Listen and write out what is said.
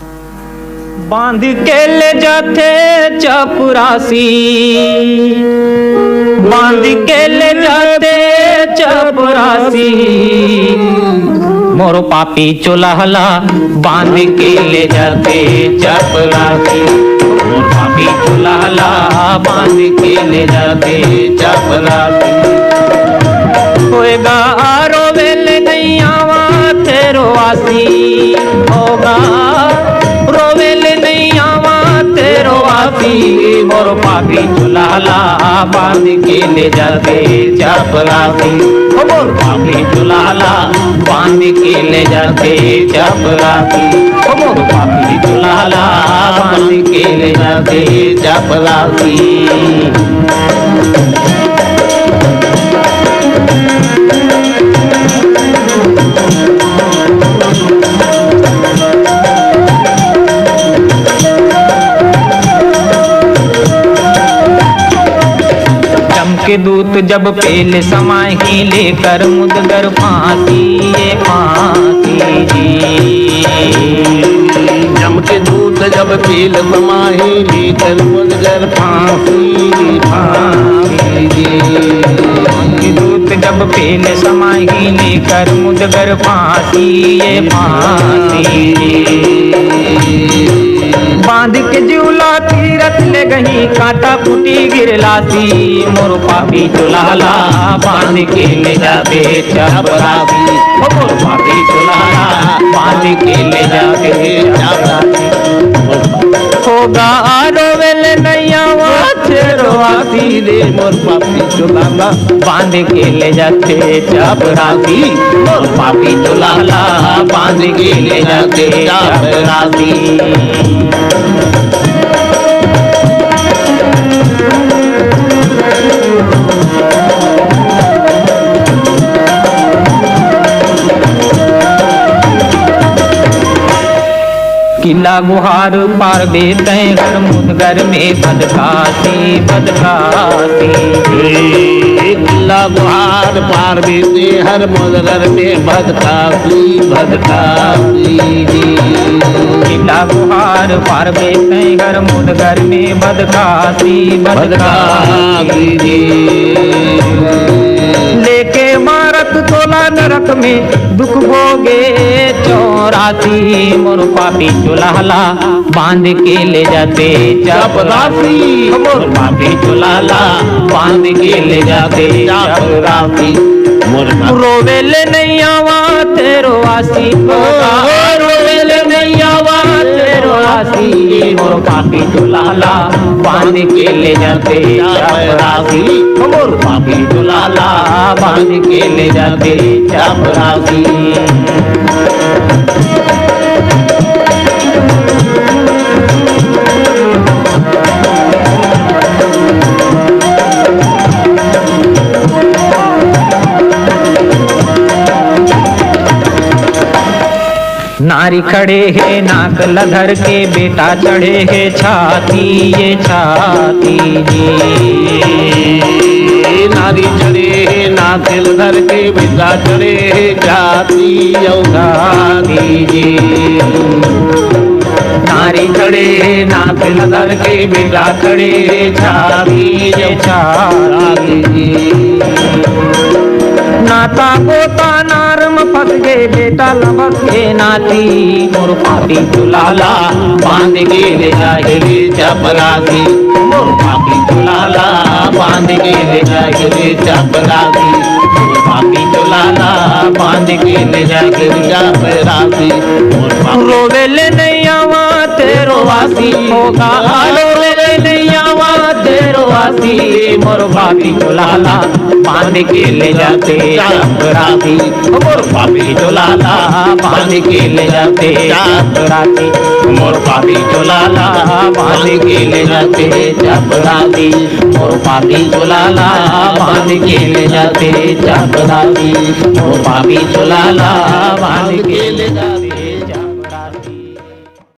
बांध के ले जाते चपरासी, बांध के ले जाते चपरासी, मोर पापी चुलहला बांध के ले जाते चपरासी, मोर पापी चुलहला बांध के ले जाते चपरासी। होएगा रोवेल नहीं आवा तेरो आसी, होगा रोवेल नहीं आवा तेरो आसी, मोर पापी चुलहला बांध के ले जाते चपरासी, मोर पापी चुलहला बांध के ले जाते चपरासी, मोर पापी चुलहला बांध के ले जाते चपरासी। के दूत जब पेल समाए ही लेकर मुदगर फांसी, ये फांसी जी। जम के दूत जब पेल समाए लेकर मुदगर फांसी, फांसी जी। के दूत जब पेल समाए ही लेकर मुदगर फांसी, ये फांसी जी। बांध के जूला तीरथ ले गही कांटा फूटी गिरलासी, मोर पापी चुलहला बांध के ले जाते चपरासी, मोर पापी चुलहला बांध के ले जाते चपरासी। होगा रोवेल नैया तेरो आसी रे, मोर पापी चुलहला बांध के ले जाते चपरासी, मोर पापी चुलहला बांध के ले जाते चपरासी। किला गुहार पार बेते हर मुदगर में बदकासी, बदकासी। किला गुहार पार बेते हर मुदगर में बदकासी, बदकासी जी। किला गुहार पार बेते हर मुदगर में बदकासी, बदकासी जी। लेके मारत तोला नरक में दुख भोगे चौरासी, मोर पापी चुलहला बांध के ले जाते चपरासी, मोर पापी चुलहला बांध के ले जाते चपरासी। रोवेल नहीं आवा तेरो आसी, रोवेल नहीं आवा तेरो आसी, मोर पापी चुलहला बांध के ले जाते चपरासी, मोर पापी चुलहला बांध के ले जाते चपरासी। नारी खड़े है नाक लधर के बेटा चढ़े है छाती, ये छाती जी। नारी चढ़े है नाक लधर के बेटा चढ़े है छाती, छाती जी। नारी खड़े है नाक लधर के बेटा चढ़े है छाती, ये छाती जी। नाता पोता नारम फंस गए बेटा लबक के नाती, मोर पापी चुलहला बांध के ले जाए चपरासी, मोर पापी चुलहला बांध के ले जाए चपरासी, मोर पापी चुलहला बांध के ले जाए चपरासी। रोवेल नहीं आवा तेरो आसी, होगा रोवेल नहीं आवा तेरो आसी, मोर पापी चुलहला बांध के ले जाते चपरासी, मोर पापी चुलहला बांध के ले जाते चपरासी, मोर पापी चुलहला बांध के ले जाते चपरासी, मोर पापी चुलहला बांध के ले जाते चपरासी, मोर पापी चुलहला बांध के ले जाते।